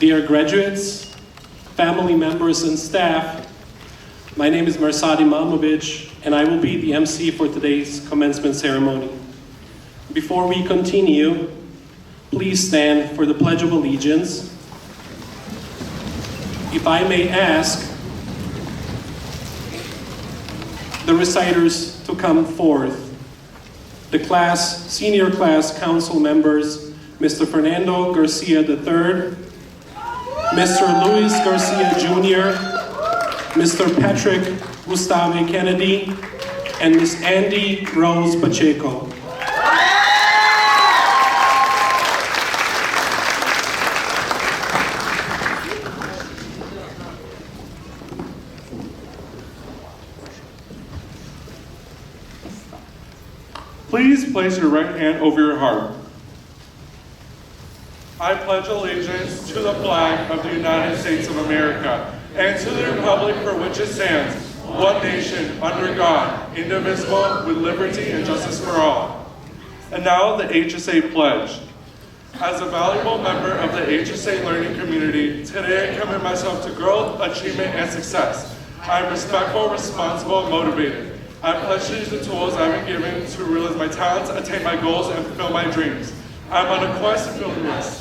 Dear graduates, family members, and staff, my name is Mirsad Imamovic, and I will be the MC for today's commencement ceremony. Before we continue, please stand for the Pledge of Allegiance. If I may ask the reciters to come forth. The senior class council members, Mr. Fernando Garcia III, Mr. Luis Garcia Jr., Mr. Patrick Gustave Kennedy, and Ms. Andy Rose Pacheco. Please place your right hand over your heart. I pledge allegiance to the flag of the United States of America and to the republic for which it stands, one nation, under God, indivisible, with liberty and justice for all. And now the HSA Pledge. As a valuable member of the HSA learning community, today I commit myself to growth, achievement, and success. I am respectful, responsible, and motivated. I pledge to use the tools I've been given to realize my talents, attain my goals, and fulfill my dreams. I'm on a quest to fulfill the rest.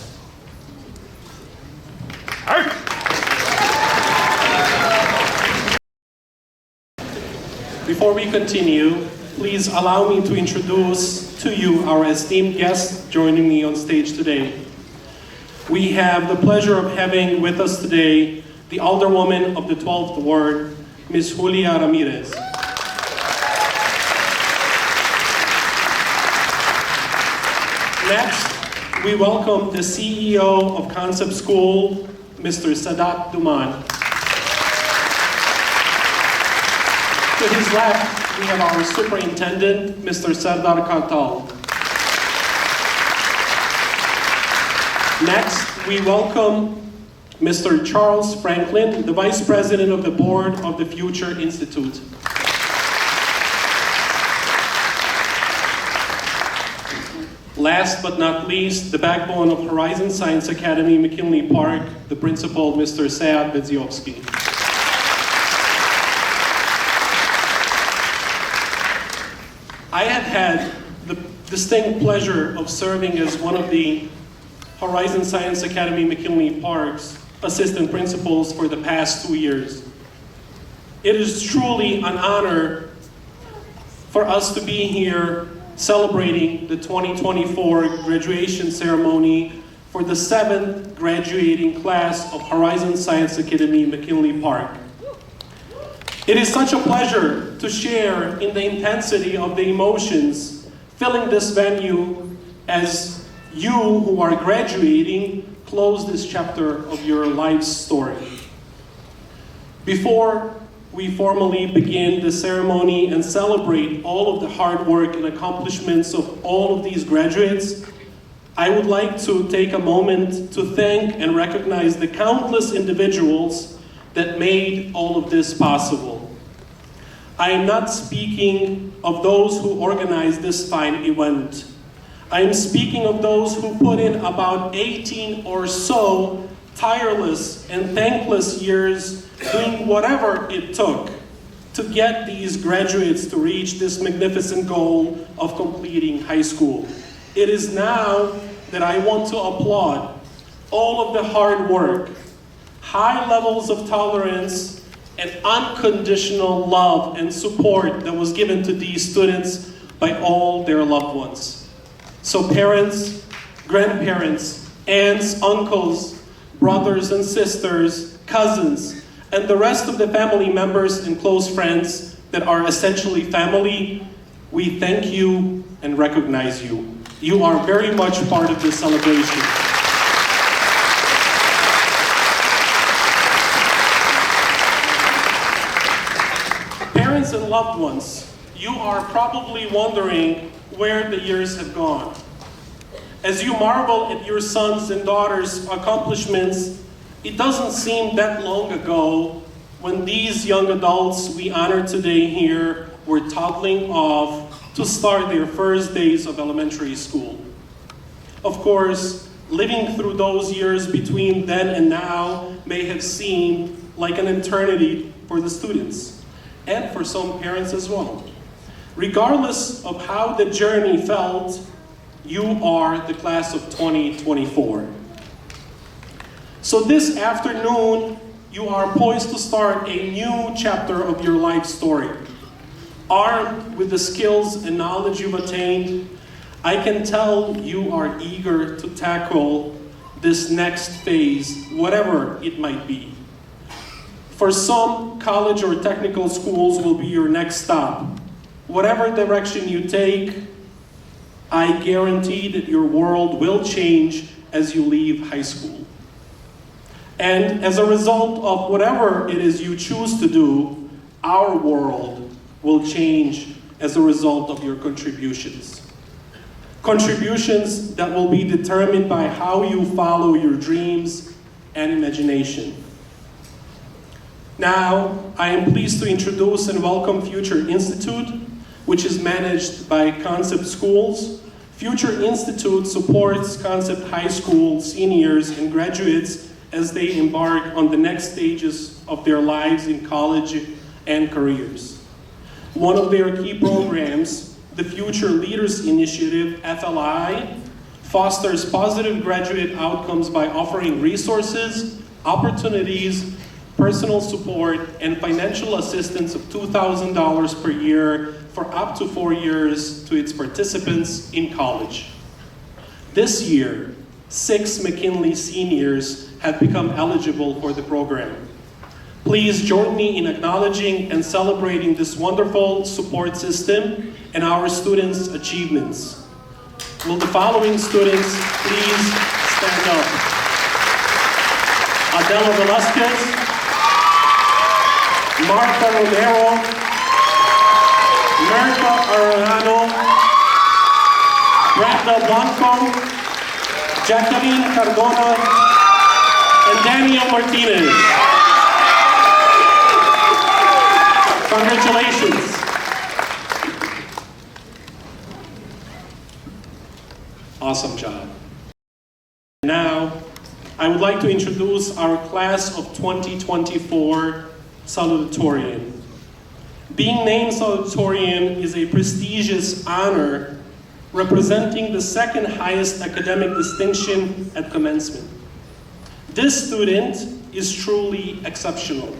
Before we continue, please allow me to introduce to you our esteemed guests joining me on stage today. We have the pleasure of having with us today the Alderwoman of the 12th Ward, Ms. Julia Ramirez. Next, we welcome the CEO of Concept School, Mr. Sadat Duman. To his left, we have our superintendent, Mr. Sardar Kartal. Next, we welcome Mr. Charles Franklin, the Vice President of the Board of the Future Institute. Last but not least, the backbone of Horizon Science Academy, McKinley Park, the principal, Mr. Sead Bedziowski. I have had the distinct pleasure of serving as one of the Horizon Science Academy McKinley Park's assistant principals for the past 2 years. It is truly an honor for us to be here celebrating the 2024 graduation ceremony for the 7th graduating class of Horizon Science Academy McKinley Park. It is such a pleasure to share in the intensity of the emotions filling this venue as you who are graduating close this chapter of your life's story. Before we formally begin the ceremony and celebrate all of the hard work and accomplishments of all of these graduates, I would like to take a moment to thank and recognize the countless individuals that made all of this possible. I am not speaking of those who organized this fine event. I am speaking of those who put in about 18 or so tireless and thankless years doing whatever it took to get these graduates to reach this magnificent goal of completing high school. It is now that I want to applaud all of the hard work, high levels of tolerance, and unconditional love and support that was given to these students by all their loved ones. So parents, grandparents, aunts, uncles, brothers and sisters, cousins, and the rest of the family members and close friends that are essentially family, we thank you and recognize you. You are very much part of this celebration. Parents and loved ones, you are probably wondering where the years have gone. As you marvel at your sons and daughters' accomplishments, it doesn't seem that long ago when these young adults we honor today here were toddling off to start their first days of elementary school. Of course, Living through those years between then and now may have seemed like an eternity for the students, and for some parents as well. Regardless of how the journey felt, you are the class of 2024. So this afternoon, you are poised to start a new chapter of your life story. Armed with the skills and knowledge you've attained, I can tell you are eager to tackle this next phase, whatever it might be. For some, college or technical schools will be your next stop. Whatever direction you take, I guarantee that your world will change as you leave high school. And as a result of whatever it is you choose to do, our world will change as a result of your contributions. Contributions that will be determined by how you follow your dreams and imagination. Now, I am pleased to introduce and welcome Future Institute, which is managed by Concept Schools. Future Institute supports Concept High School seniors and graduates as they embark on the next stages of their lives in college and careers. One of their key programs, the Future Leaders Initiative, FLI, fosters positive graduate outcomes by offering resources, opportunities, personal support, and financial assistance of $2,000 per year for up to 4 years to its participants in college. This year, 6 McKinley seniors have become eligible for the program. Please join me in acknowledging and celebrating this wonderful support system and our students' achievements. Will the following students please stand up? Adela Velasquez, Martha Romero, Merca Arellano, Brenda Blanco, Jacqueline Cardona, and Daniel Martinez. Congratulations. Awesome job. Now, I would like to introduce our class of 2024 salutatorian. Being named salutatorian is a prestigious honor representing the second highest academic distinction at commencement. This student is truly exceptional,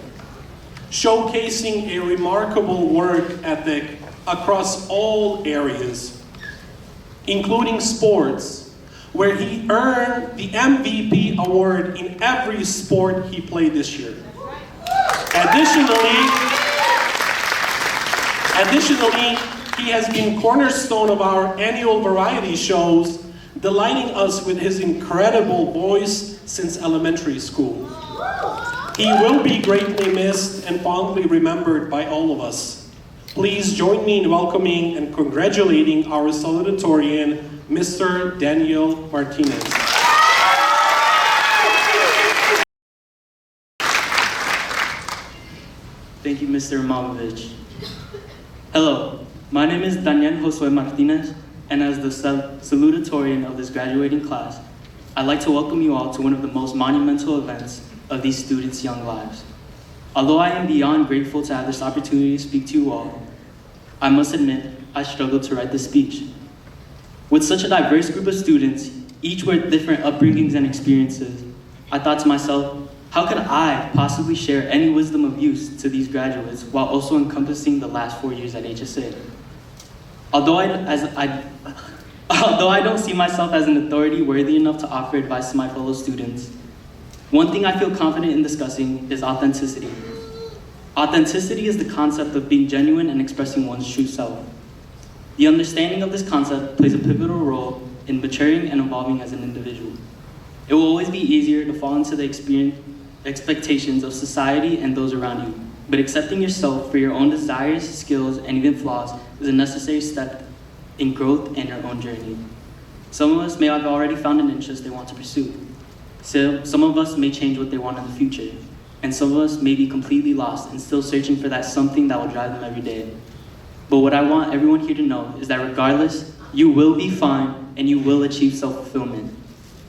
showcasing a remarkable work ethic across all areas, including sports, where he earned the MVP award in every sport he played this year. Additionally, he has been cornerstone of our annual variety shows, delighting us with his incredible voice since elementary school. He will be greatly missed and fondly remembered by all of us. Please join me in welcoming and congratulating our salutatorian, Mr. Daniel Martinez. Thank you, Mr. Imamovich. Hello, my name is Daniel Josue Martinez, and as the salutatorian of this graduating class, I'd like to welcome you all to one of the most monumental events of these students' young lives. Although I am beyond grateful to have this opportunity to speak to you all, I must admit I struggled to write this speech. With such a diverse group of students, each with different upbringings and experiences, I thought to myself, how could I possibly share any wisdom of use to these graduates while also encompassing the last 4 years at HSA? Although I don't see myself as an authority worthy enough to offer advice to my fellow students, one thing I feel confident in discussing is authenticity. Authenticity is the concept of being genuine and expressing one's true self. The understanding of this concept plays a pivotal role in maturing and evolving as an individual. It will always be easier to fall into the expectations of society and those around you, but accepting yourself for your own desires, skills, and even flaws is a necessary step in growth and your own journey. Some of us may have already found an interest they want to pursue. So some of us may change what they want in the future, and some of us may be completely lost and still searching for that something that will drive them every day. But what I want everyone here to know is that regardless, you will be fine and you will achieve self-fulfillment.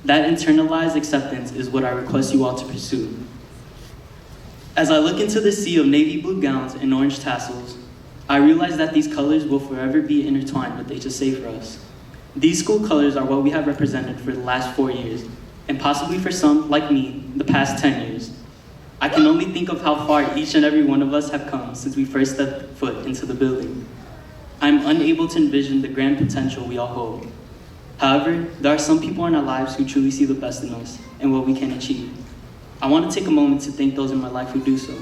That internalized acceptance is what I request you all to pursue. As I look into the sea of navy blue gowns and orange tassels, I realize that these colors will forever be intertwined with HSA for us. These school colors are what we have represented for the last 4 years, and possibly for some, like me, the past 10 years. I can only think of how far each and every one of us have come since we first stepped foot into the building. I'm unable to envision the grand potential we all hold. However, there are some people in our lives who truly see the best in us and what we can achieve. I want to take a moment to thank those in my life who do so.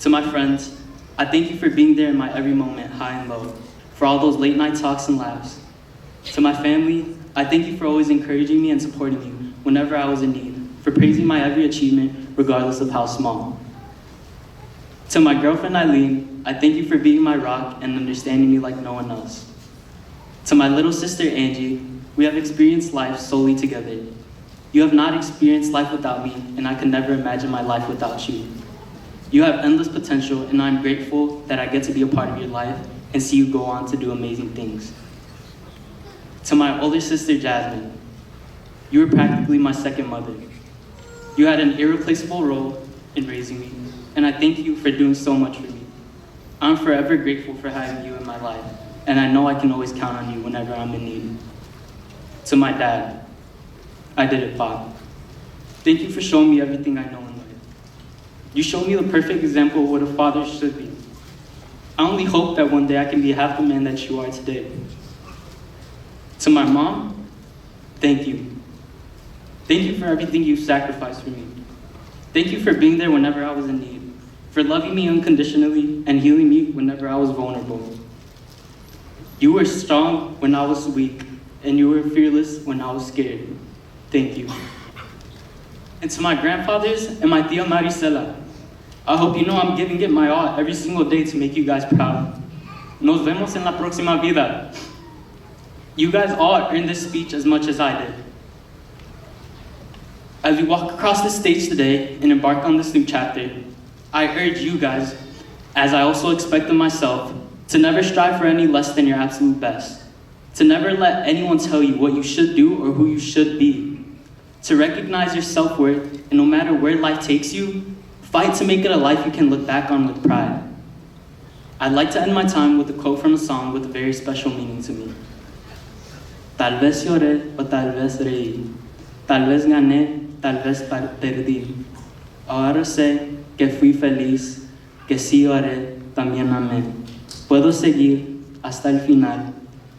To my friends, I thank you for being there in my every moment, high and low, for all those late night talks and laughs. To my family, I thank you for always encouraging me and supporting me whenever I was in need, for praising my every achievement, regardless of how small. To my girlfriend Eileen, I thank you for being my rock and understanding me like no one else. To my little sister Angie, we have experienced life solely together. You have not experienced life without me, and I could never imagine my life without you. You have endless potential, and I'm grateful that I get to be a part of your life and see you go on to do amazing things. To my older sister Jasmine, you were practically my second mother. You had an irreplaceable role in raising me, and I thank you for doing so much for me. I'm forever grateful for having you in my life, and I know I can always count on you whenever I'm in need. To my dad, I did it, Bob. Thank you for showing me everything I know in life. You showed me the perfect example of what a father should be. I only hope that one day I can be half the man that you are today. To my mom, thank you. Thank you for everything you've sacrificed for me. Thank you for being there whenever I was in need, for loving me unconditionally and healing me whenever I was vulnerable. You were strong when I was weak, and you were fearless when I was scared. Thank you. And to my grandfathers and my tia Maricela, I hope you know I'm giving it my all every single day to make you guys proud. Nos vemos en la próxima vida. You guys all earned this speech as much as I did. As we walk across the stage today and embark on this new chapter, I urge you guys, as I also expect of myself, to never strive for any less than your absolute best. To never let anyone tell you what you should do or who you should be. To recognize your self-worth, and no matter where life takes you, fight to make it a life you can look back on with pride. I'd like to end my time with a quote from a song with a very special meaning to me. Tal vez lloré o tal vez reí. Tal vez gané, tal vez perdí. Ahora sé que fui feliz, que sí lloré, también amé. Puedo seguir hasta el final,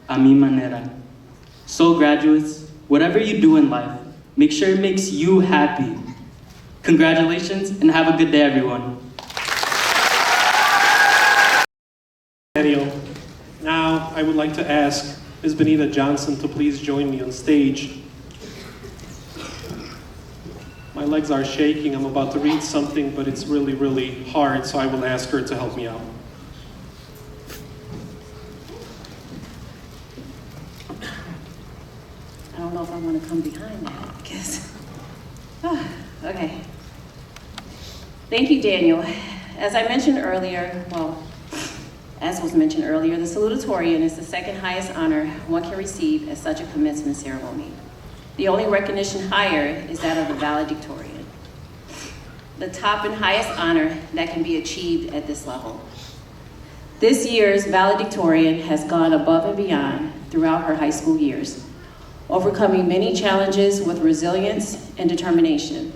a mi manera. So graduates, whatever you do in life, make sure it makes you happy. Congratulations, and have a good day, everyone. Daniel. Now, I would like to ask Ms. Benita Johnson to please join me on stage. My legs are shaking. I'm about to read something, but it's really, really hard, so I will ask her to help me out. I don't know if I want to come behind that, because, okay. Thank you, Daniel. As I mentioned earlier, as was mentioned earlier, the salutatorian is the second highest honor one can receive at such a commencement ceremony. The only recognition higher is that of the valedictorian, the top and highest honor that can be achieved at this level. This year's valedictorian has gone above and beyond throughout her high school years, overcoming many challenges with resilience and determination.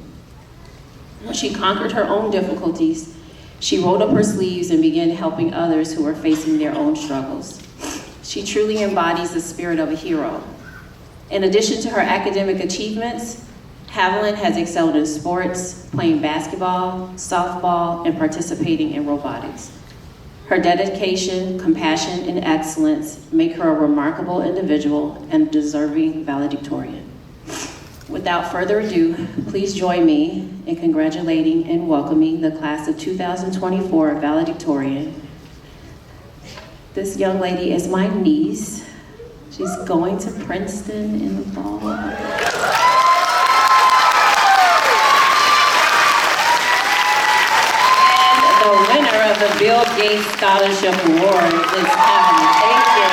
When she conquered her own difficulties, she rolled up her sleeves and began helping others who were facing their own struggles. She truly embodies the spirit of a hero. In addition to her academic achievements, Haviland has excelled in sports, playing basketball, softball, and participating in robotics. Her dedication, compassion, and excellence make her a remarkable individual and deserving valedictorian. Without further ado, please join me in congratulating and welcoming the class of 2024 valedictorian. This young lady is my niece. She's going to Princeton in the fall. The winner of the Bill Gates Scholarship Award is Haviland. Thank you.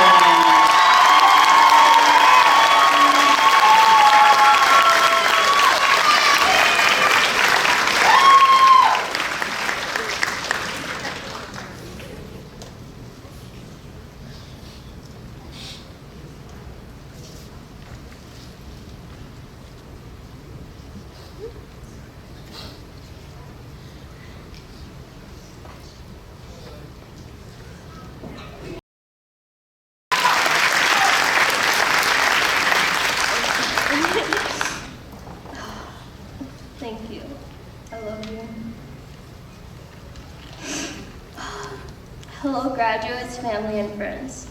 graduates, family, and friends.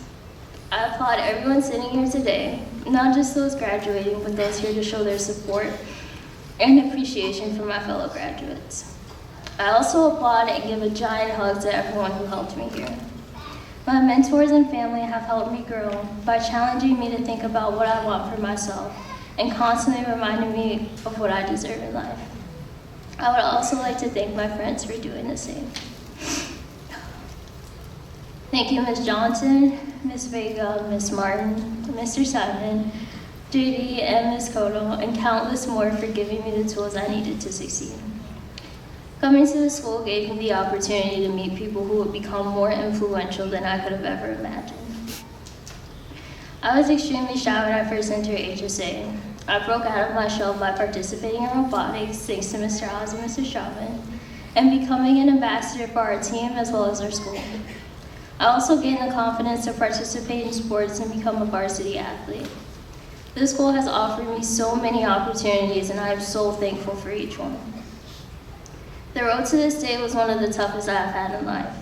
I applaud everyone sitting here today, not just those graduating, but those here to show their support and appreciation for my fellow graduates. I also applaud and give a giant hug to everyone who helped me here. My mentors and family have helped me grow by challenging me to think about what I want for myself and constantly reminding me of what I deserve in life. I would also like to thank my friends for doing the same. Thank you, Ms. Johnson, Ms. Vega, Ms. Martin, Mr. Simon, JD, and Ms. Cotto, and countless more for giving me the tools I needed to succeed. Coming to the school gave me the opportunity to meet people who would become more influential than I could have ever imagined. I was extremely shy when I first entered HSA. I broke out of my shell by participating in robotics, thanks to Mr. Oz and Mr. Chauvin, and becoming an ambassador for our team as well as our school. I also gained the confidence to participate in sports and become a varsity athlete. This school has offered me so many opportunities, and I am so thankful for each one. The road to this day was one of the toughest I have had in life.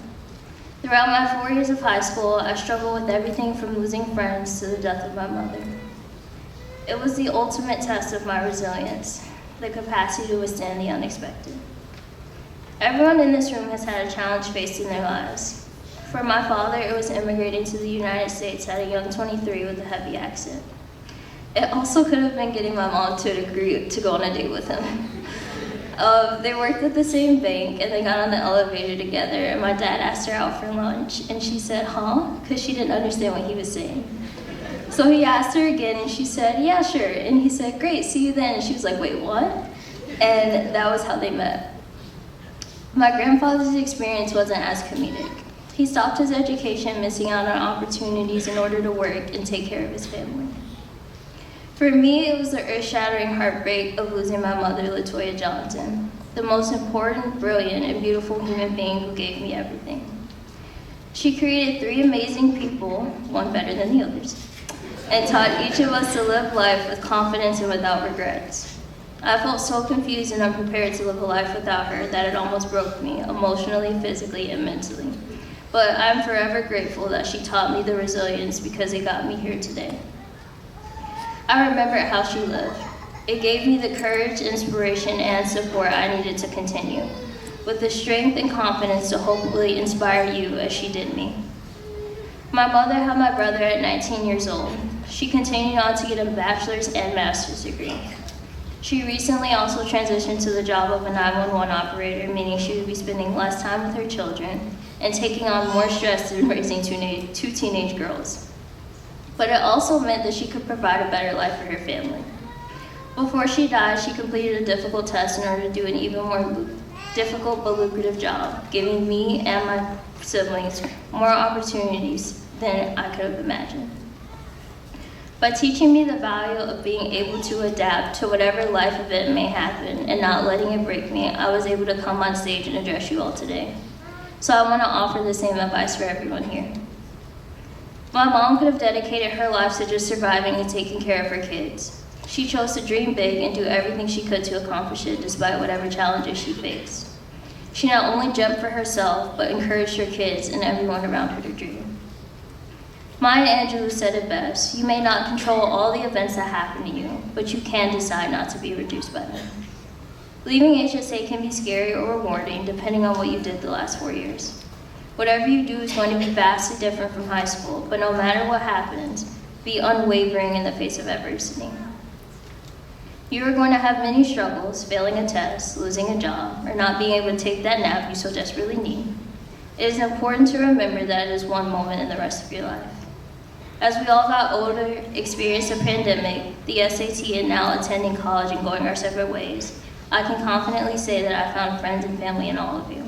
Throughout my 4 years of high school, I struggled with everything from losing friends to the death of my mother. It was the ultimate test of my resilience, the capacity to withstand the unexpected. Everyone in this room has had a challenge faced in their lives. For my father, it was immigrating to the United States at a young 23 with a heavy accent. It also could have been getting my mom to agree to go on a date with him. They worked at the same bank, and they got on the elevator together, and my dad asked her out for lunch, and she said, huh? Because she didn't understand what he was saying. So he asked her again, and she said, yeah, sure. And he said, great, see you then. And she was like, wait, what? And that was how they met. My grandfather's experience wasn't as comedic. He stopped his education, missing out on opportunities in order to work and take care of his family. For me, it was the earth-shattering heartbreak of losing my mother, LaToya Johnson, the most important, brilliant, and beautiful human being who gave me everything. She created 3 amazing people, one better than the others, and taught each of us to live life with confidence and without regrets. I felt so confused and unprepared to live a life without her that it almost broke me, emotionally, physically, and mentally. But I'm forever grateful that she taught me the resilience because it got me here today. I remember how she lived. It gave me the courage, inspiration, and support I needed to continue, with the strength and confidence to hopefully inspire you as she did me. My mother had my brother at 19 years old. She continued on to get a bachelor's and master's degree. She recently also transitioned to the job of a 911 operator, meaning she would be spending less time with her children and taking on more stress than raising 2 teenage girls. But it also meant that she could provide a better life for her family. Before she died, she completed a difficult test in order to do an even more difficult but lucrative job, giving me and my siblings more opportunities than I could have imagined. By teaching me the value of being able to adapt to whatever life event may happen and not letting it break me, I was able to come on stage and address you all today. So I want to offer the same advice for everyone here. My mom could have dedicated her life to just surviving and taking care of her kids. She chose to dream big and do everything she could to accomplish it despite whatever challenges she faced. She not only jumped for herself, but encouraged her kids and everyone around her to dream. Maya Angelou said it best, you may not control all the events that happen to you, but you can decide not to be reduced by them. Leaving HSA can be scary or rewarding depending on what you did the last 4 years. Whatever you do is going to be vastly different from high school, but no matter what happens, be unwavering in the face of adversity. You are going to have many struggles, failing a test, losing a job, or not being able to take that nap you so desperately need. It is important to remember that it is one moment in the rest of your life. As we all got older, experienced a pandemic, the SAT, and now attending college and going our separate ways, I can confidently say that I found friends and family in all of you.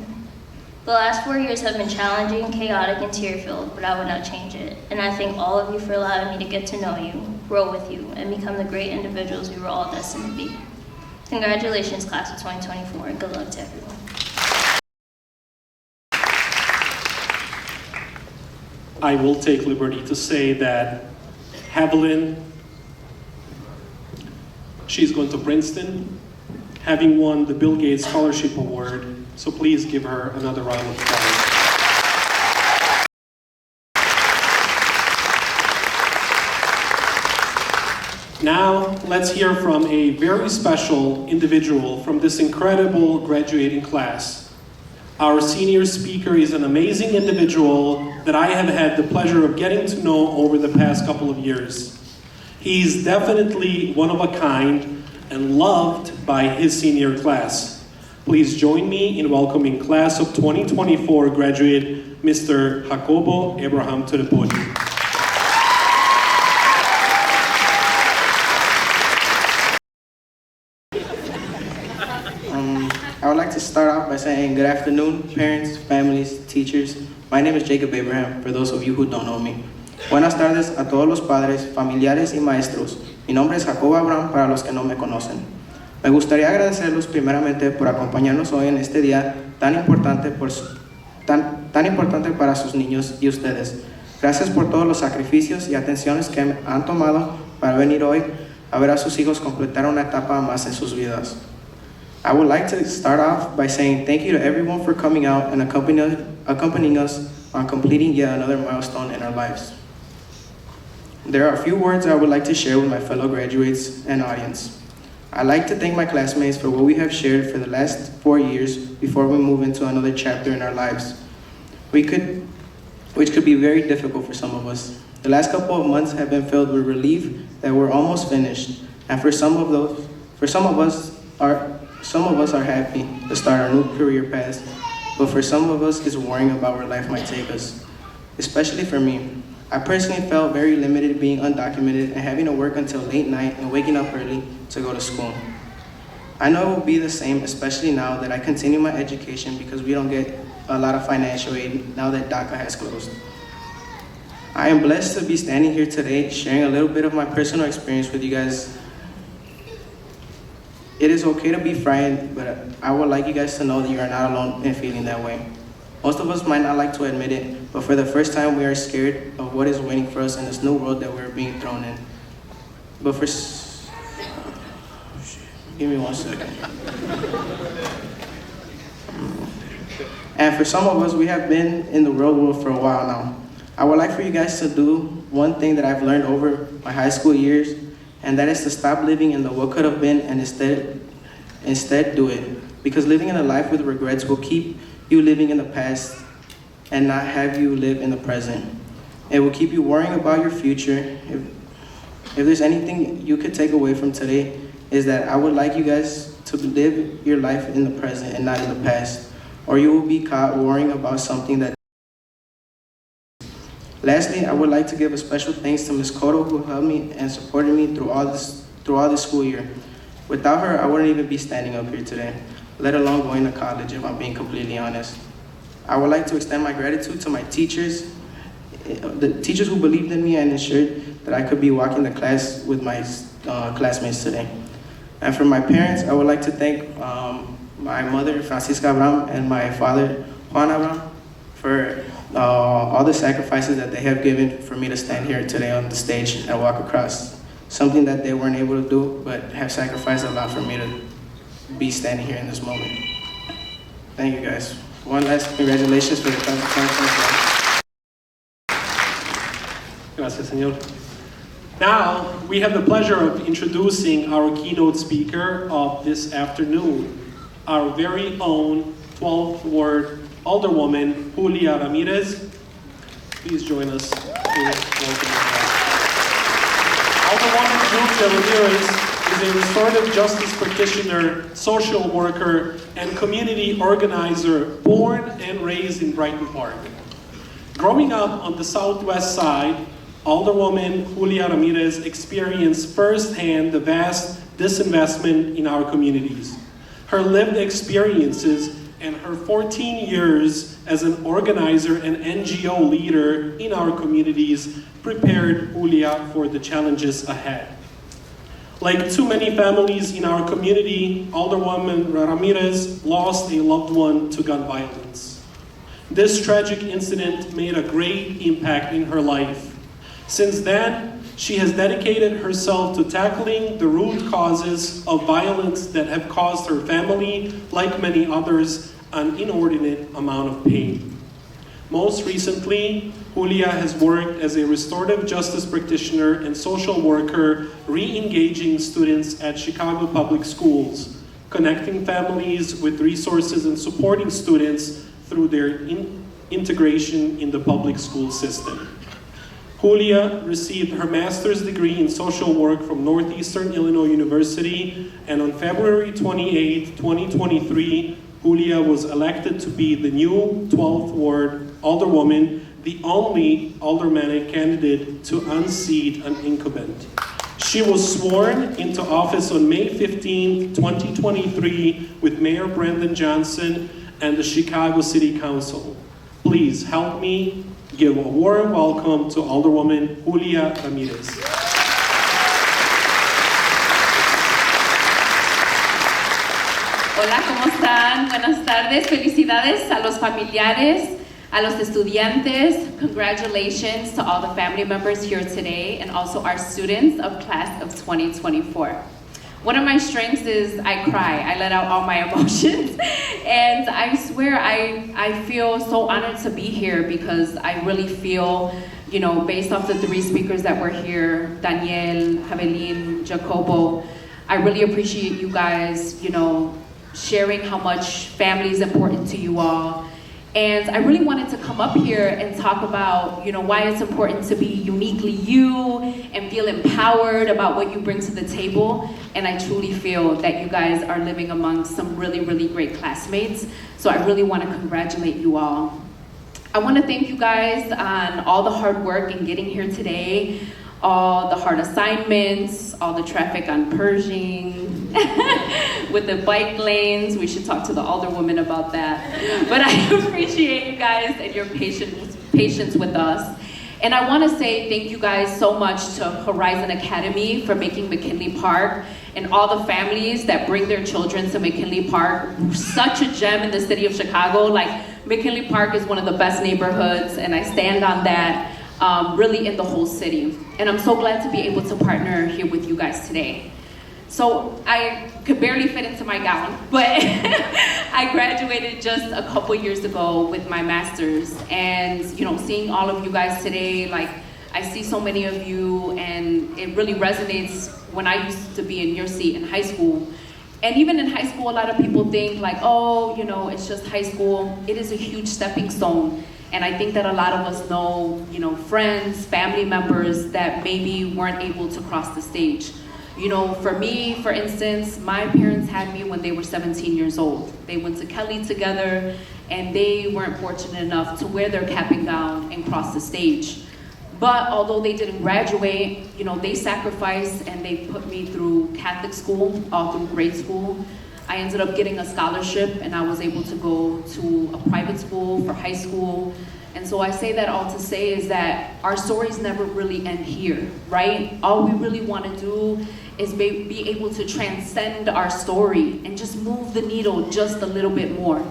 The last 4 years have been challenging, chaotic, and tear-filled, but I would not change it. And I thank all of you for allowing me to get to know you, grow with you, and become the great individuals we were all destined to be. Congratulations, class of 2024, and good luck to everyone. I will take liberty to say that Evelyn, she's going to Princeton, having won the Bill Gates Scholarship Award, so please give her another round of applause. Now, let's hear from a very special individual from this incredible graduating class. Our senior speaker is an amazing individual that I have had the pleasure of getting to know over the past couple of years. He's definitely one of a kind and loved by his senior class. Please join me in welcoming class of 2024 graduate, Mr. Jacobo Abraham to the podium. I would like to start off by saying good afternoon, parents, families, teachers. My name is Jacob Abraham, for those of you who don't know me. Buenas tardes a todos los padres, familiares y maestros. Mi nombre es Jacobo Abraham para los que no me conocen. Me gustaría agradecerlos primeramente por acompañarnos hoy en este día tan importante para sus niños y ustedes. Gracias por todos los sacrificios y atenciones que han tomado para venir hoy a ver a sus hijos completar una etapa más en sus vidas. I would like to start off by saying thank you to everyone for coming out and accompanying us on completing yet another milestone in our lives. There are a few words I would like to share with my fellow graduates and audience. I'd like to thank my classmates for what we have shared for the last 4 years before we move into another chapter in our lives, which could be very difficult for some of us. The last couple of months have been filled with relief that we're almost finished, and for some of us are happy to start our new career paths, but for some of us is worrying about where life might take us. Especially for me, I personally felt very limited being undocumented and having to work until late night and waking up early to go to school. I know it will be the same, especially now that I continue my education because we don't get a lot of financial aid now that DACA has closed. I am blessed to be standing here today sharing a little bit of my personal experience with you guys. It is okay to be frightened, but I would like you guys to know that you are not alone in feeling that way. Most of us might not like to admit it, but for the first time we are scared of what is waiting for us in this new world that we're being thrown in. Give me 1 second. And for some of us, we have been in the real world for a while now. I would like for you guys to do one thing that I've learned over my high school years, and that is to stop living in the what could have been and instead do it. Because living in a life with regrets will keep you living in the past and not have you live in the present. It will keep you worrying about your future. If there's anything you could take away from today, is that I would like you guys to live your life in the present and not in the past, or you will be caught worrying about something that. Lastly, I would like to give a special thanks to Ms. Cotto, who helped me and supported me through all this school year. Without her, I wouldn't even be standing up here today, let alone going to college, if I'm being completely honest. I would like to extend my gratitude to my teachers, the teachers who believed in me and ensured that I could be walking the class with my classmates today. And for my parents, I would like to thank my mother, Francisca Abraham, and my father, Juan Abraham, for all the sacrifices that they have given for me to stand here today on the stage and walk across. Something that they weren't able to do, but have sacrificed a lot for me to be standing here in this moment. Thank you guys. One last congratulations for the class of 2024. Gracias, señor. Now, we have the pleasure of introducing our keynote speaker of this afternoon, our very own 12th Ward Alderwoman, Julia Ramirez. Please join us in welcoming her. Alderwoman Julia Ramirez is a restorative justice practitioner, social worker, and community organizer born and raised in Brighton Park. Growing up on the southwest side, Alderwoman Julia Ramirez experienced firsthand the vast disinvestment in our communities. Her lived experiences and her 14 years as an organizer and NGO leader in our communities prepared Julia for the challenges ahead. Like too many families in our community, Alderwoman Ramirez lost a loved one to gun violence. This tragic incident made a great impact in her life. Since then, she has dedicated herself to tackling the root causes of violence that have caused her family, like many others, an inordinate amount of pain. Most recently, Julia has worked as a restorative justice practitioner and social worker, re-engaging students at Chicago Public Schools, connecting families with resources and supporting students through their integration in the public school system. Julia received her master's degree in social work from Northeastern Illinois University, and on February 28, 2023, Julia was elected to be the new 12th Ward Alderwoman, the only aldermanic candidate to unseat an incumbent. She was sworn into office on May 15, 2023, with Mayor Brandon Johnson and the Chicago City Council. Please help me give a warm welcome to Alderwoman Julia Ramirez. Hola, ¿cómo están? Buenas tardes. Felicidades a los familiares, a los estudiantes. Congratulations to all the family members here today and also our students of class of 2024. One of my strengths is I cry. I let out all my emotions. And I swear I feel so honored to be here because I really feel, you know, based off the three speakers that were here, Daniel, Javelin, Jacobo, I really appreciate you guys, you know, sharing how much family is important to you all. And I really wanted to come up here and talk about, you know, why it's important to be uniquely you and feel empowered about what you bring to the table. And I truly feel that you guys are living among some really, really great classmates. So I really want to congratulate you all. I want to thank you guys on all the hard work in getting here today, all the hard assignments, all the traffic on Pershing, with the bike lanes. We should talk to the alderwoman about that. But I appreciate you guys and your patience with us. And I want to say thank you guys so much to Horizon Academy for making McKinley Park and all the families that bring their children to McKinley Park. Such a gem in the city of Chicago. Like, McKinley Park is one of the best neighborhoods, and I stand on that. Really in the whole city. And I'm so glad to be able to partner here with you guys today. So I could barely fit into my gown, but I graduated just a couple years ago with my master's. And, you know, seeing all of you guys today, like, I see so many of you, and it really resonates when I used to be in your seat in high school. And even in high school, a lot of people think like, oh, you know, it's just high school. It is a huge stepping stone. And I think that a lot of us know, you know, friends, family members that maybe weren't able to cross the stage. You know, for me, for instance, my parents had me when they were 17 years old. They went to Kelly together, and they weren't fortunate enough to wear their cap and gown and cross the stage. But although they didn't graduate, you know, they sacrificed and they put me through Catholic school, all through grade school. I ended up getting a scholarship, and I was able to go to a private school for high school. And so I say that all to say is that our stories never really end here, right? All we really want to do is be able to transcend our story and just move the needle just a little bit more.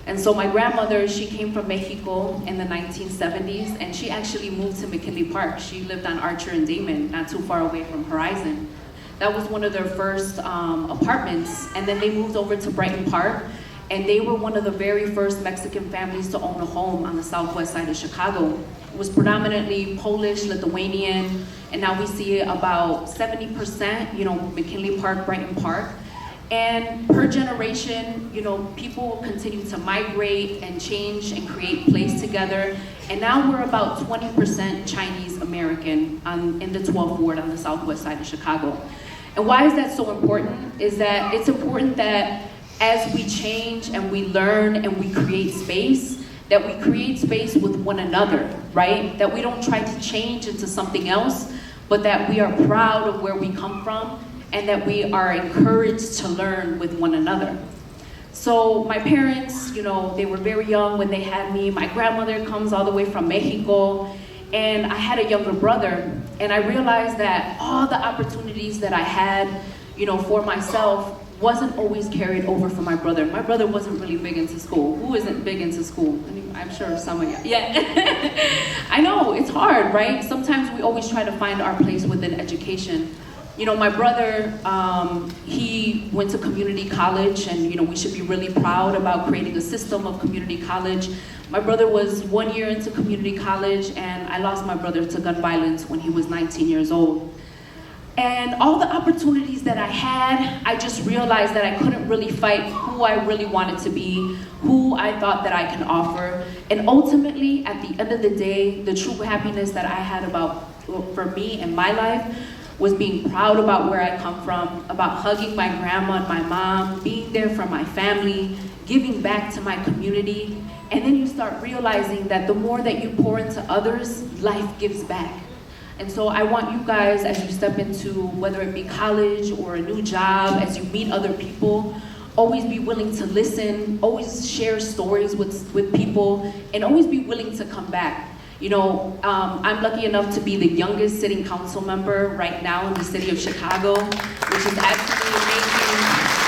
And so my grandmother, she came from Mexico in the 1970s, and she actually moved to McKinley Park. She lived on Archer and Damon, not too far away from Horizon. That was one of their first apartments, and then they moved over to Brighton Park, and they were one of the very first Mexican families to own a home on the southwest side of Chicago. It was predominantly Polish, Lithuanian, and now we see about 70%, you know, McKinley Park, Brighton Park. And per generation, you know, people continue to migrate and change and create place together. And now we're about 20% Chinese American in the 12th Ward on the southwest side of Chicago. And why is that so important? Is that it's important that as we change and we learn and we create space, that we create space with one another, right? That we don't try to change into something else, but that we are proud of where we come from and that we are encouraged to learn with one another. So my parents, you know, they were very young when they had me. My grandmother comes all the way from Mexico, and I had a younger brother, and I realized that all the opportunities that I had, you know, for myself wasn't always carried over for my brother. My brother wasn't really big into school. Who isn't big into school? I mean, I'm sure some of you. Yeah. I know, it's hard, right? Sometimes we always try to find our place within education. You know, my brother, he went to community college, and, you know, we should be really proud about creating a system of community college. My brother was 1 year into community college, and I lost my brother to gun violence when he was 19 years old. And all the opportunities that I had, I just realized that I couldn't really fight who I really wanted to be, who I thought that I can offer. And ultimately, at the end of the day, the true happiness that I had for me in my life was being proud about where I come from, about hugging my grandma and my mom, being there for my family, giving back to my community. And then you start realizing that the more that you pour into others, life gives back. And so I want you guys, as you step into whether it be college or a new job, as you meet other people, always be willing to listen, always share stories with people, and always be willing to come back. You know, I'm lucky enough to be the youngest sitting council member right now in the city of Chicago, which is absolutely amazing.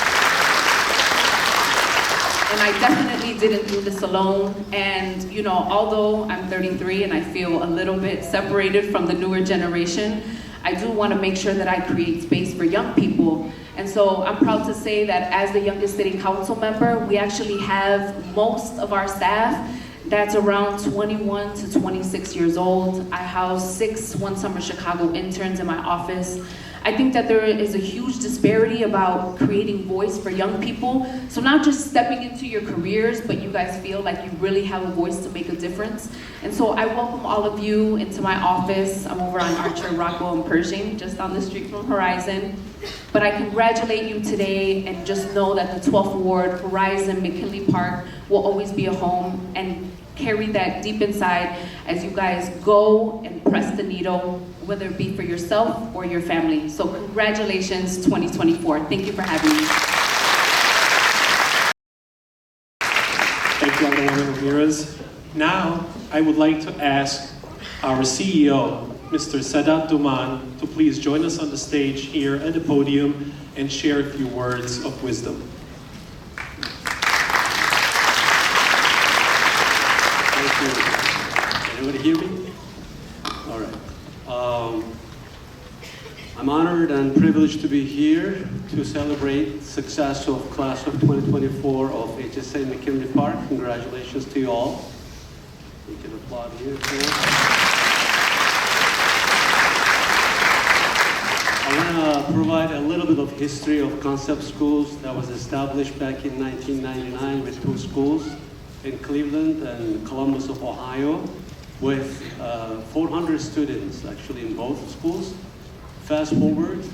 And I definitely didn't do this alone. And you know, although I'm 33 and I feel a little bit separated from the newer generation, I do want to make sure that I create space for young people. And so I'm proud to say that as the youngest city council member, we actually have most of our staff that's around 21 to 26 years old. I house 6 One Summer Chicago interns in my office. I think that there is a huge disparity about creating voice for young people. So not just stepping into your careers, but you guys feel like you really have a voice to make a difference. And so I welcome all of you into my office. I'm over on Archer, Rockwell, and Pershing, just on the street from Horizon. But I congratulate you today, and just know that the 12th Ward, Horizon, McKinley Park, will always be a home, and carry that deep inside as you guys go and press the needle, whether it be for yourself or your family. So congratulations, 2024. Thank you for having me. Thank you, Alderwoman Ramirez. Now, I would like to ask our CEO, Mr. Sadat Duman, to please join us on the stage here at the podium and share a few words of wisdom. Everybody hear me? All right. I'm honored and privileged to be here to celebrate success of class of 2024 of HSA McKinley Park. Congratulations to you all. You can applaud here too. I want to provide a little bit of history of Concept Schools that was established back in 1999 with 2 schools in Cleveland and Columbus of Ohio, with 400 students actually in both schools. Fast forward,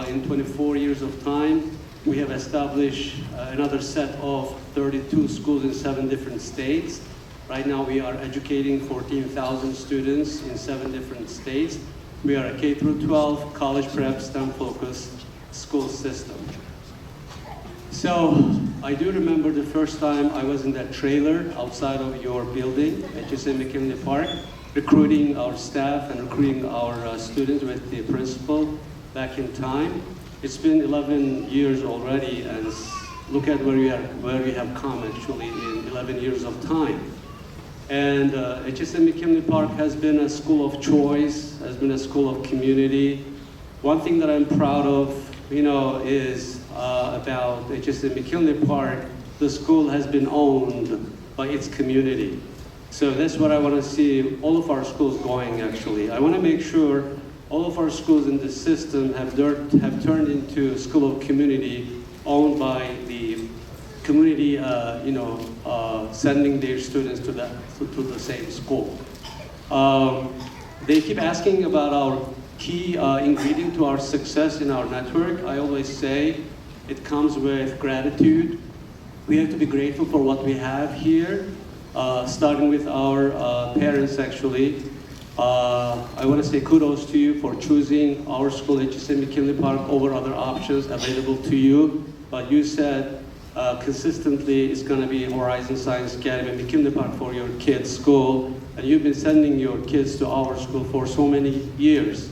in 24 years of time, we have established another set of 32 schools in 7 different states. Right now we are educating 14,000 students in 7 different states. We are a K-12 college prep STEM focused school system. So I do remember the first time I was in that trailer outside of your building, HSA McKinley Park, recruiting our staff and recruiting our students with the principal back in time. It's been 11 years already, and look at where we have come actually in 11 years of time. And HSA McKinley Park has been a school of choice, has been a school of community. One thing that I'm proud of, is about HSA McKinley Park. The school has been owned by its community. So that's what I want to see all of our schools going, actually. I want to make sure all of our schools in the system have turned into a school of community owned by the community, sending their students to the same school. They keep asking about our key ingredient to our success in our network. I always say it comes with gratitude. We have to be grateful for what we have here, starting with our parents, actually. I want to say kudos to you for choosing our school, HSA McKinley Park, over other options available to you. But you said consistently it's going to be Horizon Science Academy, McKinley Park for your kids' school. And you've been sending your kids to our school for so many years.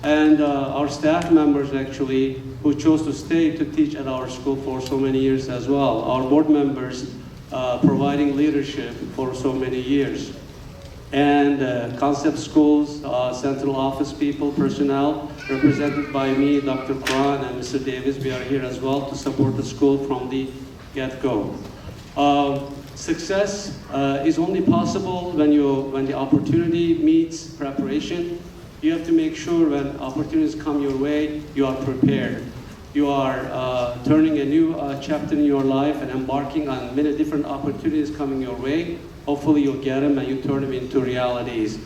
And our staff members, actually, who chose to stay to teach at our school for so many years as well. Our board members providing leadership for so many years. And Concept Schools, central office people, personnel, represented by me, Dr. Quran, and Mr. Davis. We are here as well to support the school from the get-go. Success is only possible when the opportunity meets preparation. You have to make sure when opportunities come your way, you are prepared. You are turning a new chapter in your life and embarking on many different opportunities coming your way. Hopefully you'll get them and you turn them into realities.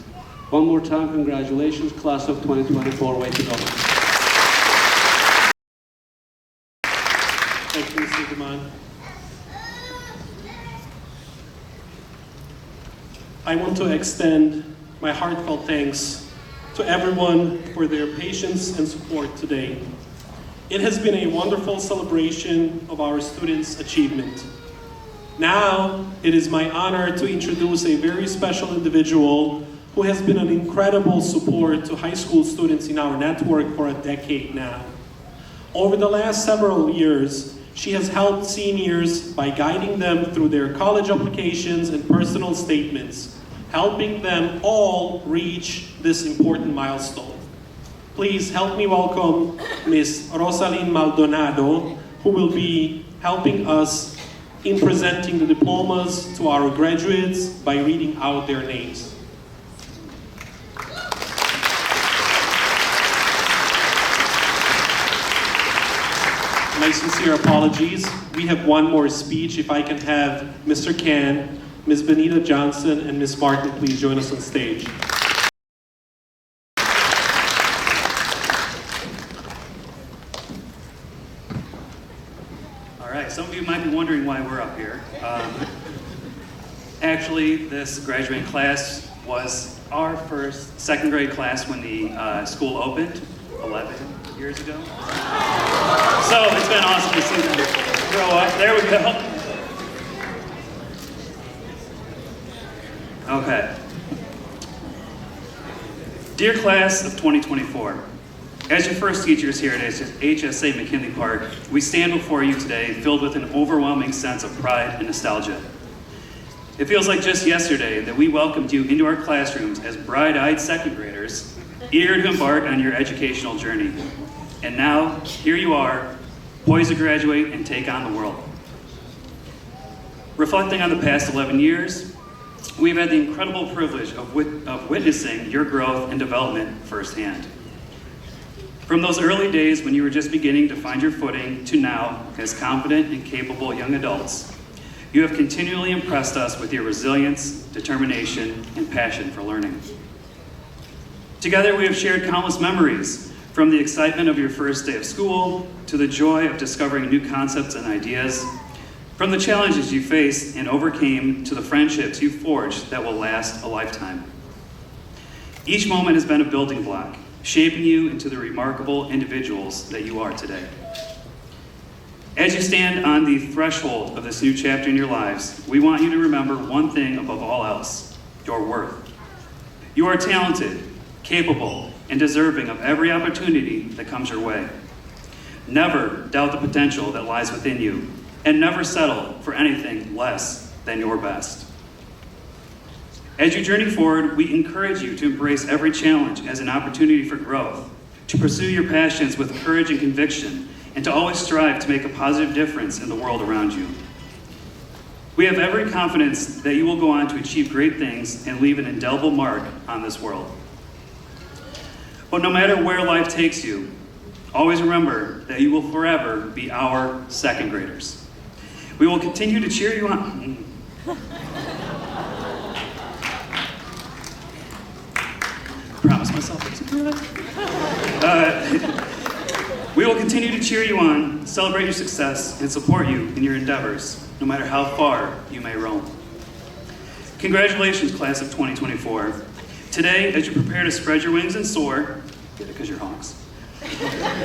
One more time, congratulations, class of 2024, way to go. Thank you, Mr. Duman. I want to extend my heartfelt thanks to everyone for their patience and support today. It has been a wonderful celebration of our students' achievement. Now, it is my honor to introduce a very special individual who has been an incredible support to high school students in our network for a decade now. Over the last several years, she has helped seniors by guiding them through their college applications and personal statements, helping them all reach this important milestone. Please help me welcome Ms. Rosalyn Maldonado, who will be helping us in presenting the diplomas to our graduates by reading out their names. My sincere apologies. We have one more speech. If I can have Mr. Can, Ms. Benita Johnson, and Ms. Martin please join us on stage. All right, some of you might be wondering why we're up here. Actually, this graduating class was our first second grade class when the school opened 11 years ago. So it's been awesome to see them grow up. There we go. Okay. Dear class of 2024, as your first teachers here at HSA McKinley Park, we stand before you today filled with an overwhelming sense of pride and nostalgia. It feels like just yesterday that we welcomed you into our classrooms as bright-eyed second graders, eager to embark on your educational journey. And now, here you are, poised to graduate and take on the world. Reflecting on the past 11 years, we've had the incredible privilege of witnessing your growth and development firsthand. From those early days when you were just beginning to find your footing to now, as confident and capable young adults, you have continually impressed us with your resilience, determination, and passion for learning. Together, we have shared countless memories, from the excitement of your first day of school to the joy of discovering new concepts and ideas, from the challenges you faced and overcame to the friendships you forged that will last a lifetime. Each moment has been a building block, shaping you into the remarkable individuals that you are today. As you stand on the threshold of this new chapter in your lives, we want you to remember one thing above all else: your worth. You are talented, capable, and deserving of every opportunity that comes your way. Never doubt the potential that lies within you, and never settle for anything less than your best. As you journey forward, we encourage you to embrace every challenge as an opportunity for growth, to pursue your passions with courage and conviction, and to always strive to make a positive difference in the world around you. We have every confidence that you will go on to achieve great things and leave an indelible mark on this world. But no matter where life takes you, always remember that you will forever be our second graders. We will continue to cheer you on. Promise myself it's We will continue to cheer you on, celebrate your success, and support you in your endeavors, no matter how far you may roam. Congratulations, class of 2024. Today, as you prepare to spread your wings and soar, because you're honks,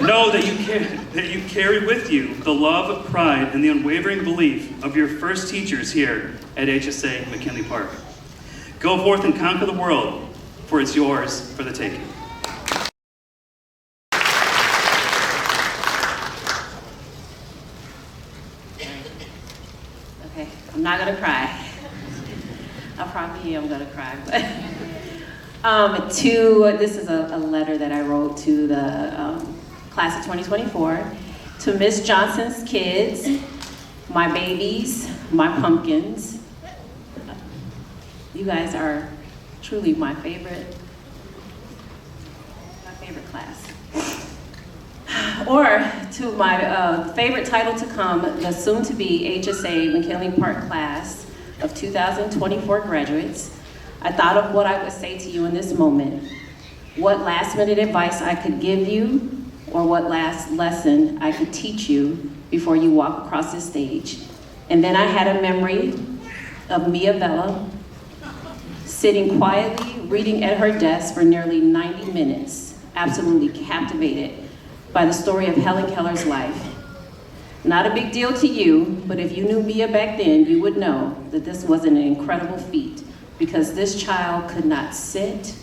know that you carry with you the love, pride, and the unwavering belief of your first teachers here at HSA McKinley Park. Go forth and conquer the world, for it's yours for the taking. Okay, I'm not gonna cry. I probably am gonna cry, but this is a letter that I wrote to the class of 2024, to Miss Johnson's kids, my babies, my pumpkins, You guys are truly my favorite class. Or to my favorite title to come, the soon-to-be HSA McKinley Park class of 2024 graduates, I thought of what I would say to you in this moment, what last-minute advice I could give you, or what last lesson I could teach you before you walk across this stage. And then I had a memory of Mia Vella sitting quietly reading at her desk for nearly 90 minutes, absolutely captivated by the story of Helen Keller's life. Not a big deal to you, but if you knew Mia back then, you would know that this was an incredible feat because this child could not sit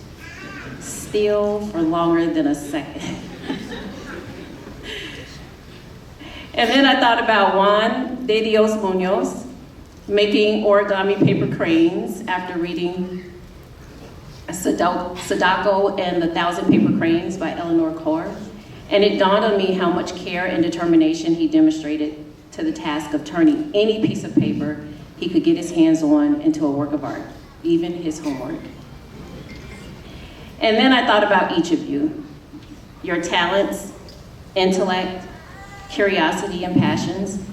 still for longer than a second. And then I thought about Juan de Dios Munoz making origami paper cranes after reading Sadako and the Thousand Paper Cranes by Eleanor Kaur. And it dawned on me how much care and determination he demonstrated to the task of turning any piece of paper he could get his hands on into a work of art, even his homework. And then I thought about each of you, your talents, intellect, curiosity, and passions,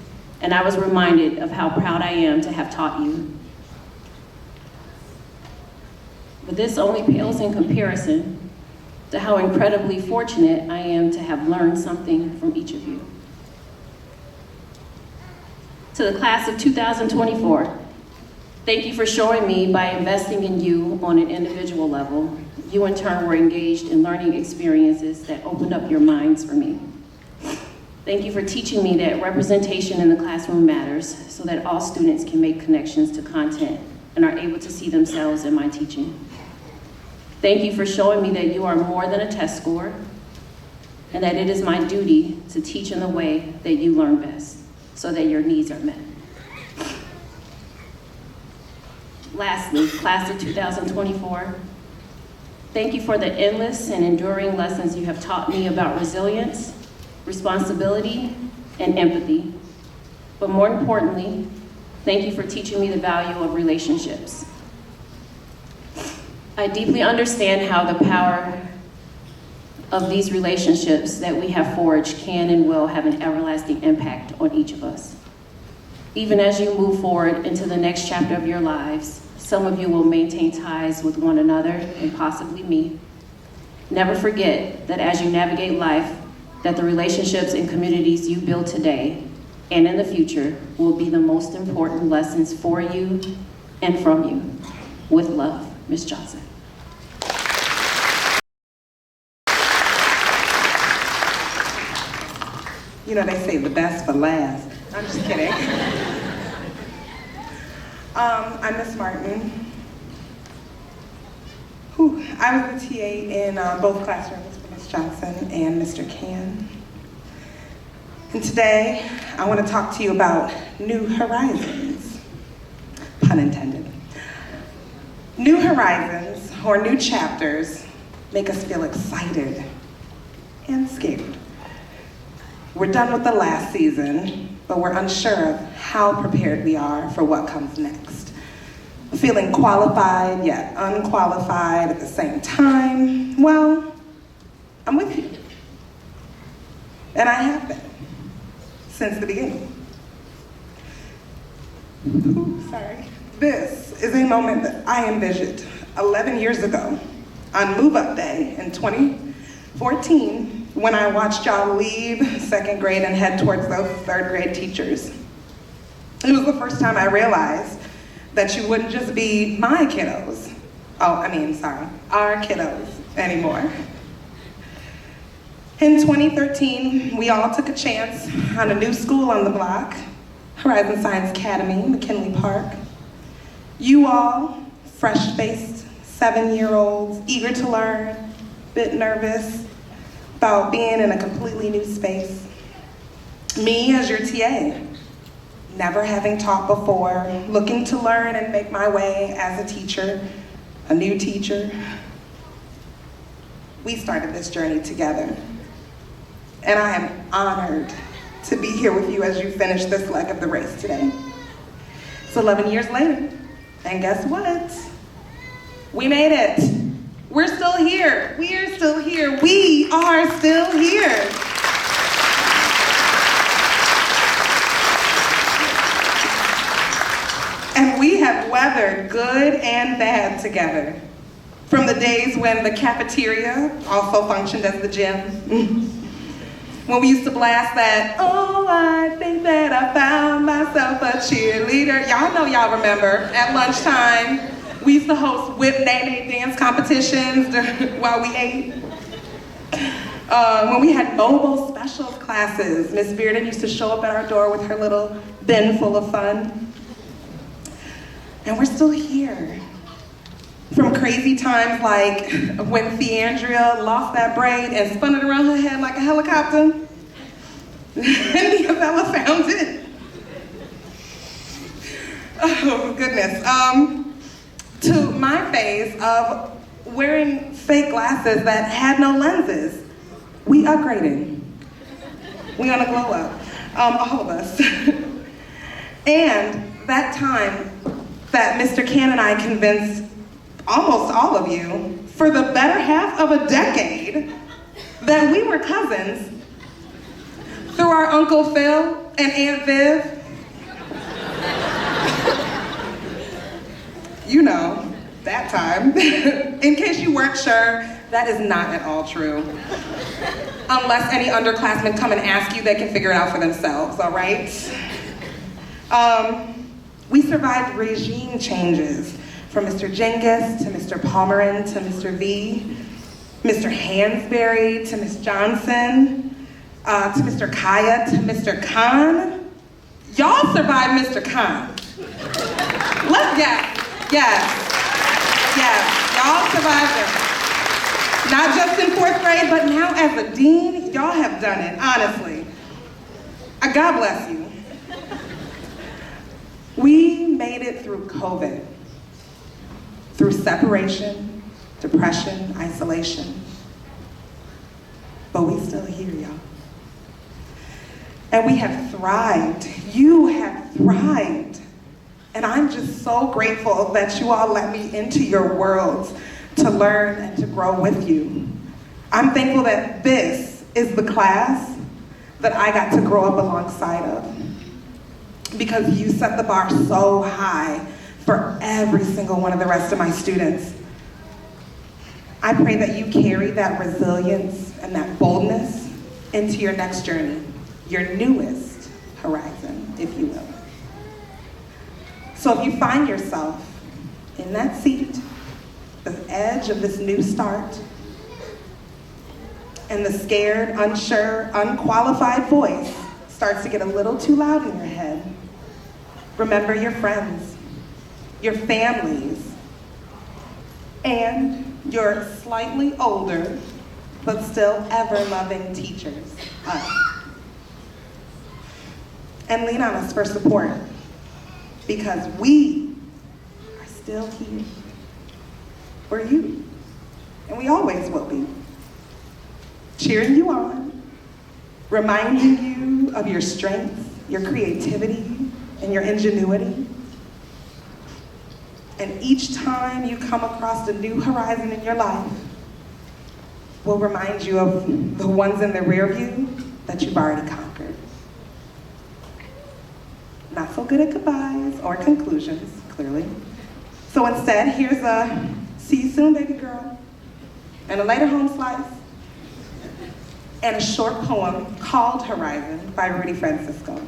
and I was reminded of how proud I am to have taught you. But this only pales in comparison to how incredibly fortunate I am to have learned something from each of you. To the class of 2024, thank you for showing me by investing in you on an individual level. You in turn were engaged in learning experiences that opened up your minds for me. Thank you for teaching me that representation in the classroom matters so that all students can make connections to content and are able to see themselves in my teaching. Thank you for showing me that you are more than a test score and that it is my duty to teach in the way that you learn best so that your needs are met. Lastly, class of 2024, thank you for the endless and enduring lessons you have taught me about resilience, responsibility, and empathy. But more importantly, thank you for teaching me the value of relationships. I deeply understand how the power of these relationships that we have forged can and will have an everlasting impact on each of us. Even as you move forward into the next chapter of your lives, some of you will maintain ties with one another and possibly me. Never forget that as you navigate life, that the relationships and communities you build today and in the future will be the most important lessons for you and from you. With love, Ms. Johnson. You know, they say the best for last. I'm just kidding. I'm Miss Martin. I was a TA in both classrooms for Ms. Johnson and Mr. Can. And today, I want to talk to you about new horizons, pun intended. New horizons, or new chapters, make us feel excited and scared. We're done with the last season, but we're unsure of how prepared we are for what comes next. Feeling qualified yet unqualified at the same time, well, I'm with you. And I have been, since the beginning. Sorry. This is a moment that I envisioned 11 years ago on move-up day in 2014 when I watched y'all leave second grade and head towards those third grade teachers. It was the first time I realized that you wouldn't just be my kiddos, our kiddos anymore. In 2013, we all took a chance on a new school on the block, Horizon Science Academy, McKinley Park. You all, fresh-faced 7-year-olds, eager to learn, a bit nervous about being in a completely new space. Me as your TA, never having taught before, looking to learn and make my way as a teacher, a new teacher. We started this journey together. And I am honored to be here with you as you finish this leg of the race today. It's 11 years later, and guess what? We made it. We're still here. We are still here. We are still here. And we have weathered good and bad together. From the days when the cafeteria also functioned as the gym. When we used to blast that, oh, I think that I found myself a cheerleader. Y'all know y'all remember, at lunchtime, we used to host whip nay dance competitions while we ate. When we had mobile specials classes, Miss Bearden used to show up at our door with her little bin full of fun. And we're still here. From crazy times like when Theandria lost that braid and spun it around her head like a helicopter, and Isabella found it. Oh, goodness. To my phase of wearing fake glasses that had no lenses. We upgraded. We on a glow up, all of us. And that time that Mr. Can and I convinced almost all of you for the better half of a decade that we were cousins through our Uncle Phil and Aunt Viv. You know, that time. In case you weren't sure, that is not at all true. Unless any underclassmen come and ask you, they can figure it out for themselves, all right? We survived regime changes from Mr. Genghis to Mr. Palmerin to Mr. V, Mr. Hansberry to Ms. Johnson, to Mr. Kaya to Mr. Khan. Y'all survived Mr. Khan. Yes, y'all survived it. Not just in 4th grade, but now as a dean, y'all have done it, honestly. God bless you. We made it through COVID, through separation, depression, isolation, but we still here, y'all. And we have thrived. You have thrived. And I'm just so grateful that you all let me into your worlds to learn and to grow with you. I'm thankful that this is the class that I got to grow up alongside of, because you set the bar so high for every single one of the rest of my students. I pray that you carry that resilience and that boldness into your next journey, your newest horizon, if you will. So if you find yourself in that seat, the edge of this new start, and the scared, unsure, unqualified voice starts to get a little too loud in your head, remember your friends, your families, and your slightly older, but still ever-loving teachers, us. And lean on us for support, because we are still here for you, and we always will be. Cheering you on, reminding you of your strengths, your creativity, and your ingenuity. And each time you come across a new horizon in your life, we'll remind you of the ones in the rear view that you've already conquered. Not so good at goodbyes or conclusions, clearly. So instead, here's a see you soon, baby girl, and a later home slice, and a short poem called Horizon by Rudy Francisco.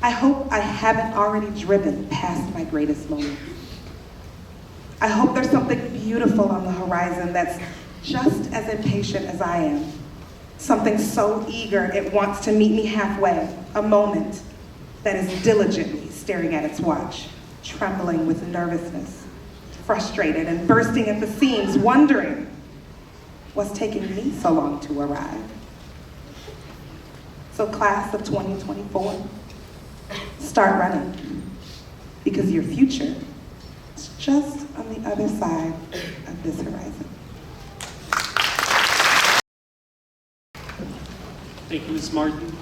I hope I haven't already driven past my greatest moment. I hope there's something beautiful on the horizon that's just as impatient as I am. Something so eager it wants to meet me halfway. A moment that is diligently staring at its watch, trembling with nervousness, frustrated and bursting at the seams, wondering what's taking me so long to arrive. So class of 2024, start running, because your future is just on the other side of this horizon. Thank you, Ms. Martin,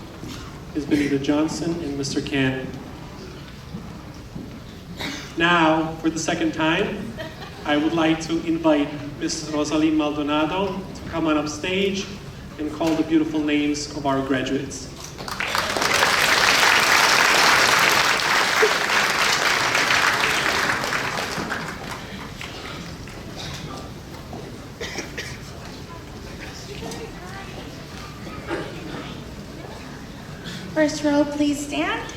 Ms. Benita Johnson, and Mr. Can. Now, for the second time, I would like to invite Ms. Rosalie Maldonado to come on up stage and call the beautiful names of our graduates. First row, please stand.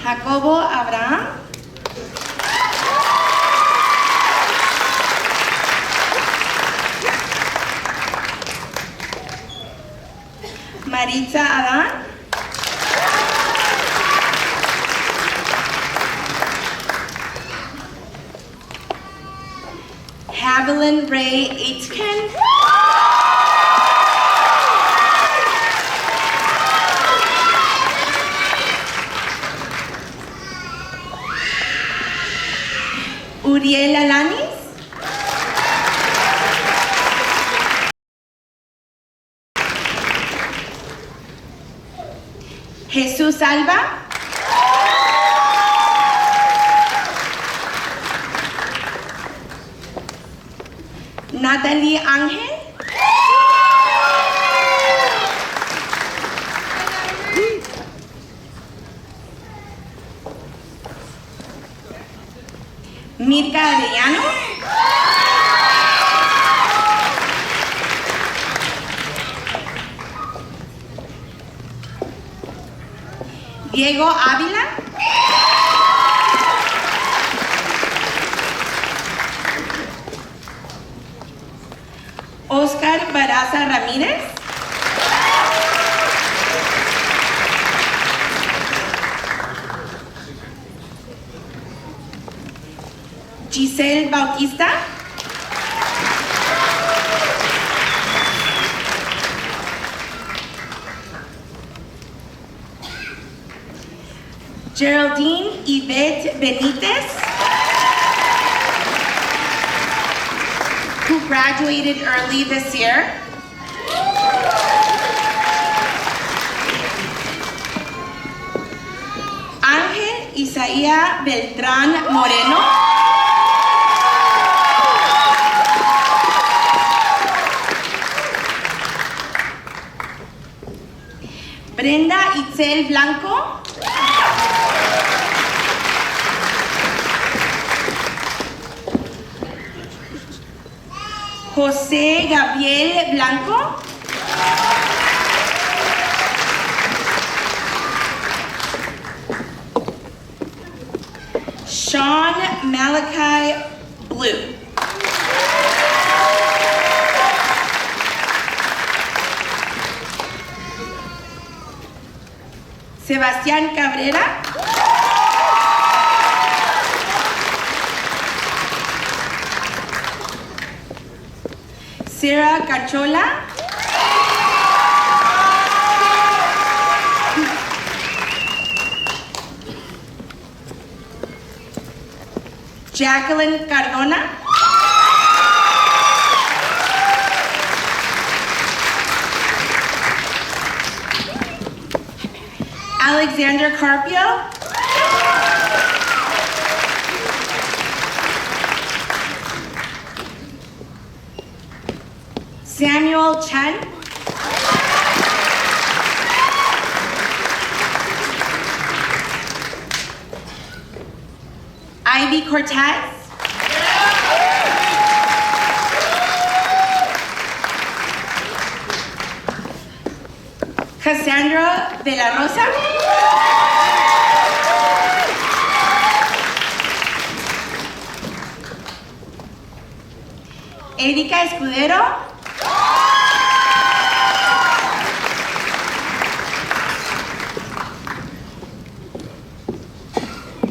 Jacobo Abraham. Maritza Adán. Haviland Ray Aitken. Uriel Alanis. Jesús Alba. Natalie Ángel. Mirka Arellano. Diego Ávila. Oscar Baraza Ramírez. Giselle Bautista. Geraldine Yvette Benitez, who graduated early this year. Ángel Isaía Beltrán Moreno. Brenda Itzel Blanco. José Gabriel Blanco. Sean Malachi Blue. Sebastián Cabrera. Sarah Cachola. Jacqueline Cardona. Alexander Carpio. Samuel Chen. Ivy Cortez. Cassandra de la Rosa. Erika Escudero.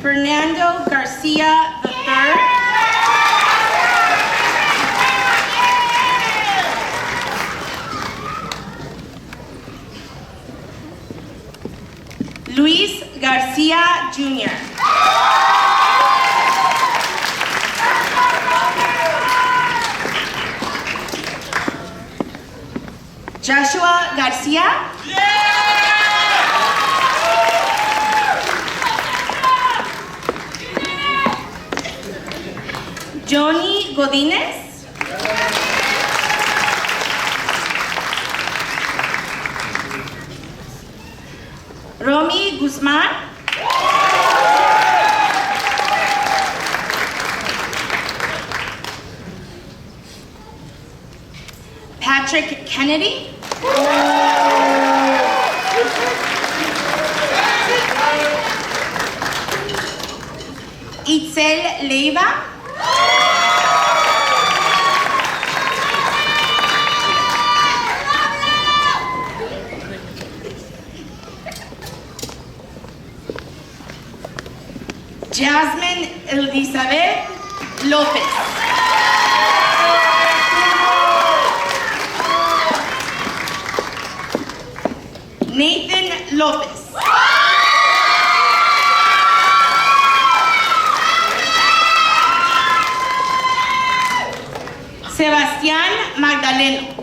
Fernando Garcia III. Luis Garcia Jr. Joshua Garcia. Johnny Godínez. Romy Guzmán. Patrick Kennedy. Itzel Leiva. Jasmine Elizabeth López. Nathan López. Sebastián Magdaleno.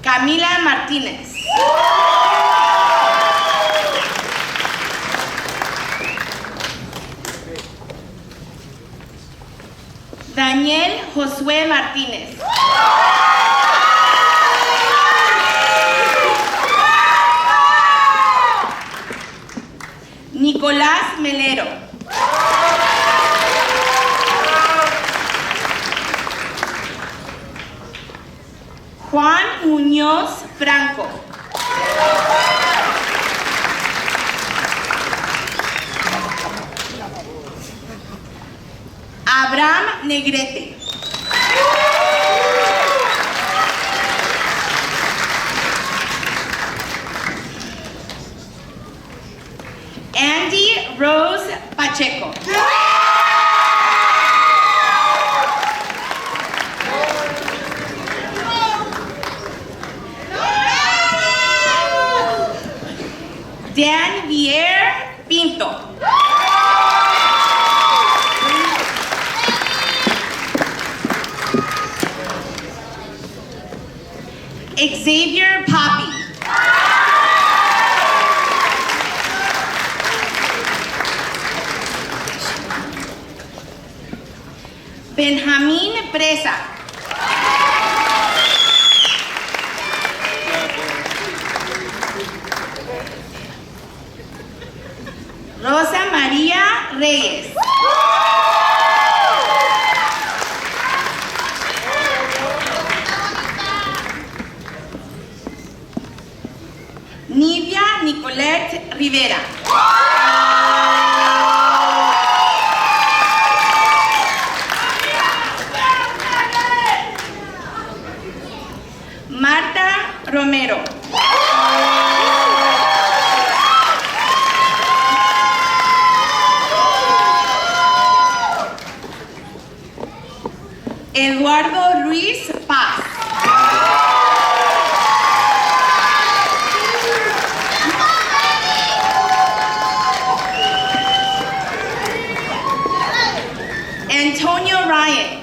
Camila Martínez. Daniel Josué Martínez. Nicolás Melero. Juan Muñoz Franco. Abraham Negrete. Andy Rose Pacheco. Dan Vier Pinto. Xavier Poppy. Benjamín Presa. Rosa María Reyes. Nidia Nicolette Rivera. Marta Romero. Eduardo Ruiz Paz. Antonio Ryan.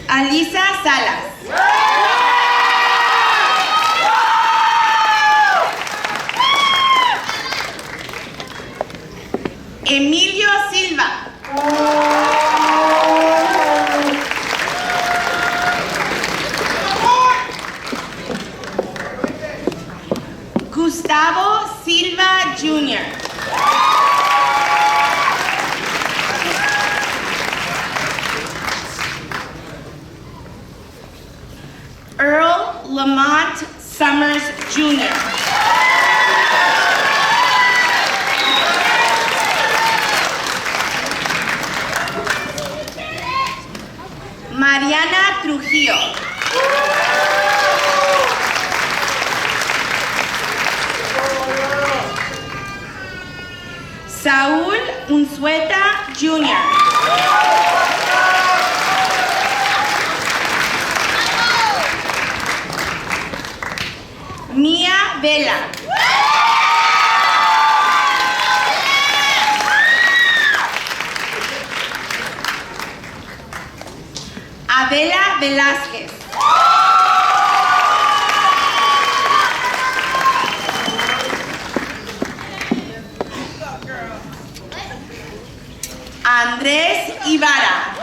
Alisa Salas. Emilio Silva. Gustavo Silva Jr. Earl Lamont Summers Jr. Mariana Trujillo. Saúl Unzueta Jr. Mia Vela. Adela Velázquez. Andrés Ibarra.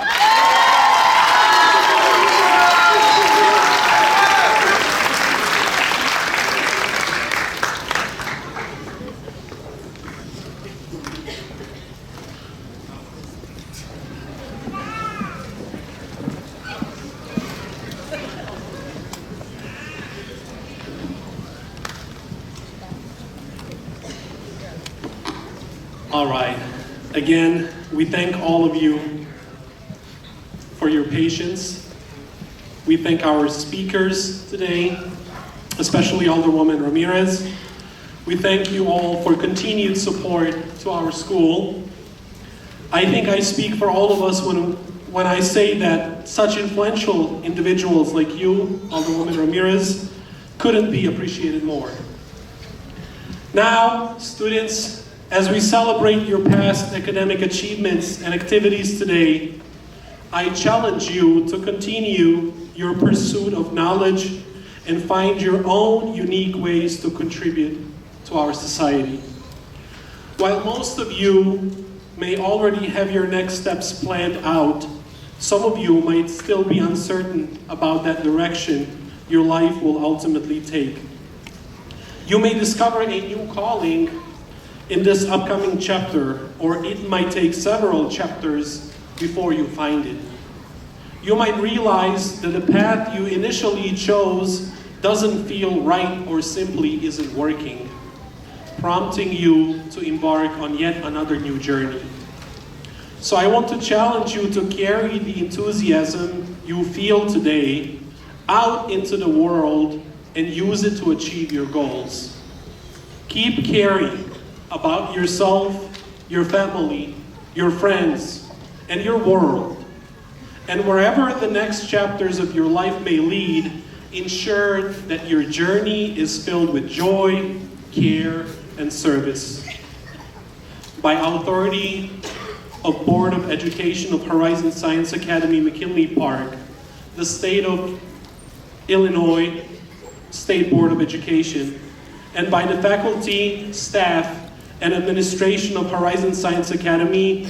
All right. Again, we thank all of you for your patience. We thank our speakers today, especially Alderwoman Ramirez. We thank you all for continued support to our school. I think I speak for all of us when I say that such influential individuals like you, Alderwoman Ramirez, couldn't be appreciated more. Now, students, as we celebrate your past academic achievements and activities today, I challenge you to continue your pursuit of knowledge and find your own unique ways to contribute to our society. While most of you may already have your next steps planned out, some of you might still be uncertain about that direction your life will ultimately take. You may discover a new calling in this upcoming chapter, or it might take several chapters before you find it. You might realize that the path you initially chose doesn't feel right or simply isn't working, prompting you to embark on yet another new journey. So I want to challenge you to carry the enthusiasm you feel today out into the world and use it to achieve your goals. Keep caring about yourself, your family, your friends, and your world. And wherever the next chapters of your life may lead, ensure that your journey is filled with joy, care, and service. By authority of Board of Education of Horizon Science Academy, McKinley Park, the State of Illinois State Board of Education, and by the faculty, staff, and administration of Horizon Science Academy,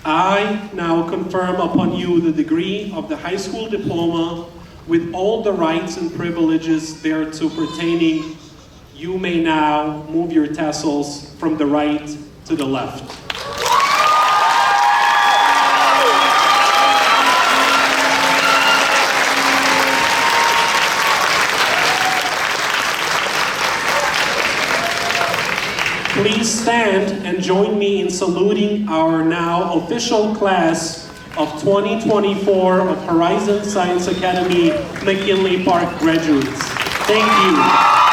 I now confirm upon you the degree of the high school diploma with all the rights and privileges thereto pertaining. You may now move your tassels from the right to the left. Please stand and join me in saluting our now official class of 2024 of Horizon Science Academy McKinley Park graduates. Thank you.